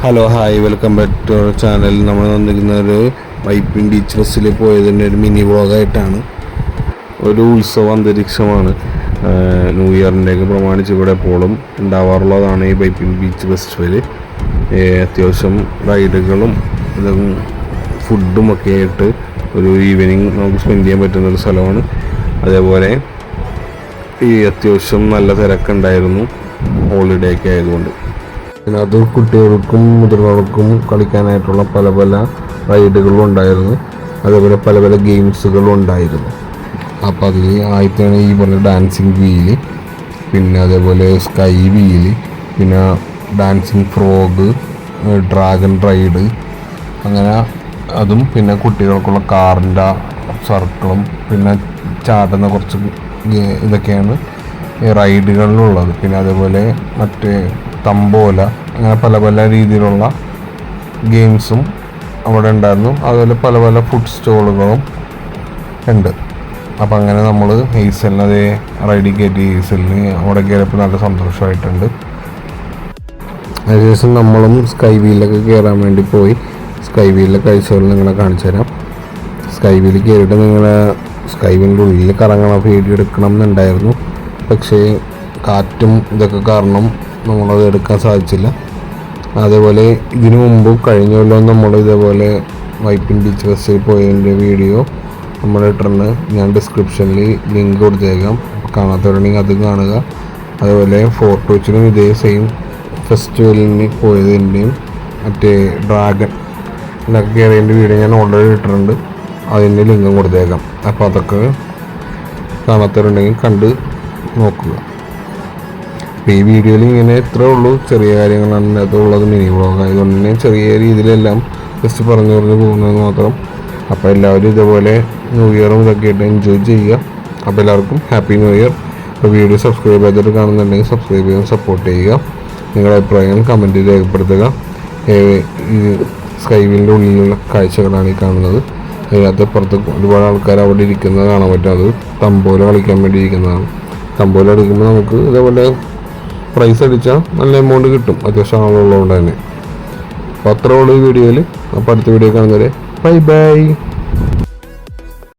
Hello hi welcome back to our channel. നമ്മൾ വന്നിരിക്കുന്ന ഒരു വൈപ്പിൻ ബീച്ച് ബസ്സിൽ പോയതിൻ്റെ ഒരു മിനി വ്ളോഗായിട്ടാണ്. ഒരു ഉത്സവ അന്തരീക്ഷമാണ്. ന്യൂ ഇയറിൻ്റെയൊക്കെ പ്രമാണിച്ച് ഇവിടെ എപ്പോഴും ഉണ്ടാവാറുള്ളതാണ് ഈ വൈപ്പിൻ ബീച്ച് ഫെസ്റ്റിവൽ. അത്യാവശ്യം റൈഡുകളും ഇതും ഫുഡും ഒക്കെ ആയിട്ട് ഒരു ഈവനിങ് നമുക്ക് സ്പെൻഡ് ചെയ്യാൻ പറ്റുന്നൊരു സ്ഥലമാണ്. അതേപോലെ ഈ അത്യാവശ്യം നല്ല തിരക്കുണ്ടായിരുന്നു ഹോളിഡേ ഒക്കെ ആയതുകൊണ്ട്. അതിനകത്ത് കുട്ടികൾക്കും മുതിർന്നവർക്കും കളിക്കാനായിട്ടുള്ള പല പല റൈഡുകളും ഉണ്ടായിരുന്നു. അതേപോലെ പല പല ഗെയിംസുകളും ഉണ്ടായിരുന്നു. അപ്പോൾ അതിൽ ആദ്യത്തെയാണ് ഈ പറഞ്ഞ ഡാൻസിങ് വീല്, പിന്നെ അതേപോലെ സ്കൈ വീല്, പിന്നെ ഡാൻസിങ് ഫ്രോഗ്, ഡ്രാഗൺ റൈഡ്, അങ്ങനെ അതും, പിന്നെ കുട്ടികൾക്കുള്ള കാറിൻ്റെ സർക്കിളും പിന്നെ ചാടുന്ന കുറച്ച് ഇതൊക്കെയാണ് റൈഡുകളിലുള്ളത്. പിന്നെ അതേപോലെ മറ്റേ തമ്പോല, അങ്ങനെ പല പല രീതിയിലുള്ള ഗെയിംസും അവിടെ ഉണ്ടായിരുന്നു. അതുപോലെ പല പല ഫുഡ് സ്റ്റോളുകളും ഉണ്ട്. അപ്പം അങ്ങനെ നമ്മൾ ഹെയ്സലിന് അതേ റൈഡിൽ കയറ്റി ഹെയ്സലിന് അവിടെ കയറിയപ്പോൾ നല്ല സന്തോഷമായിട്ടുണ്ട്. അതിനുശേഷം നമ്മളും സ്കൈ വീലൊക്കെ കയറാൻ വേണ്ടി പോയി. സ്കൈ വീലിലെ കാഴ്ചകൾ നിങ്ങളെ കാണിച്ചു തരാം. സ്കൈ വീലിൽ കയറിയിട്ട് നിങ്ങളെ സ്കൈ വീലിൻ്റെ ഉള്ളിൽ കറങ്ങണം, വീഡിയോ എടുക്കണം എന്നുണ്ടായിരുന്നു. പക്ഷേ കാറ്റും ഇതൊക്കെ കാരണം നമ്മളത് എടുക്കാൻ സാധിച്ചില്ല. അതേപോലെ ഇതിനു മുമ്പ് കഴിഞ്ഞ കൊല്ലം നമ്മൾ ഇതേപോലെ വൈപ്പിൻ ബീച്ച് ഫെസ്റ്റിവൽ പോയതിൻ്റെ വീഡിയോ നമ്മൾ ഇട്ടിട്ടുണ്ട്. ഞാൻ ഡിസ്ക്രിപ്ഷനിൽ ലിങ്ക് കൊടുത്തേക്കാം, കാണാത്തവരുണ്ടെങ്കിൽ അത് കാണുക. അതേപോലെ ഫോർട്ട് കൊച്ചിനും ഇതേ സെയിം ഫെസ്റ്റിവലിന് പോയതിൻ്റെയും മറ്റേ ഡ്രാഗൺ ഇതൊക്കെ കയറിയതിൻ്റെ വീഡിയോ ഞാൻ ഓൾറെഡി ഇട്ടിട്ടുണ്ട്, അതിൻ്റെ ലിങ്കും കൊടുത്തേക്കാം. അപ്പോൾ അതൊക്കെ കാണാത്തവരുണ്ടെങ്കിൽ കണ്ട് നോക്കുക. അപ്പോൾ ഈ വീഡിയോയിൽ ഇങ്ങനെ ഇത്രേ ഉള്ളൂ, ചെറിയ കാര്യങ്ങളാണ് അതിനകത്തുള്ളത്. മിനി വ്ളോഗ് ആയതുകൊണ്ട് തന്നെ ചെറിയ രീതിയിലെല്ലാം ജസ്റ്റ് പറഞ്ഞു പോകുന്നത് മാത്രം. അപ്പോൾ എല്ലാവരും ഇതേപോലെ ന്യൂ ഇയറും ഇതൊക്കെ ആയിട്ട് എൻജോയ് ചെയ്യുക. അപ്പോൾ എല്ലാവർക്കും ഹാപ്പി ന്യൂ ഇയർ. അപ്പോൾ വീഡിയോ സബ്സ്ക്രൈബ് ചെയ്തിട്ട് കാണുന്നുണ്ടെങ്കിൽ സബ്സ്ക്രൈബ് ചെയ്യാൻ സപ്പോർട്ട് ചെയ്യുക. നിങ്ങളുടെ അഭിപ്രായങ്ങൾ കമൻറ്റിൽ രേഖപ്പെടുത്തുക. ഈ സ്കൈ വീലിൻ്റെ ഉള്ളിലുള്ള കാഴ്ചകളാണ് ഈ കാണുന്നത്. അതിനകത്ത് പുറത്ത് ഒരുപാട് ആൾക്കാർ അവിടെ ഇരിക്കുന്നത് കാണാൻ പറ്റും. അത് തമ്പോല കളിക്കാൻ വേണ്ടി ഇരിക്കുന്നതാണ്. തമ്പോല കളിക്കുമ്പോൾ നമുക്ക് ഇതേപോലെ പ്രൈസ് അടിച്ചാൽ നല്ല എമൗണ്ട് കിട്ടും, അത്യാവശ്യം ആളുള്ളതുകൊണ്ട് തന്നെ. അപ്പോൾ അത്രേ ഉള്ളൂ ഈ വീഡിയോയിൽ. അപ്പോൾ അടുത്ത വീഡിയോ കാണുന്നവരെ ബൈ ബൈ.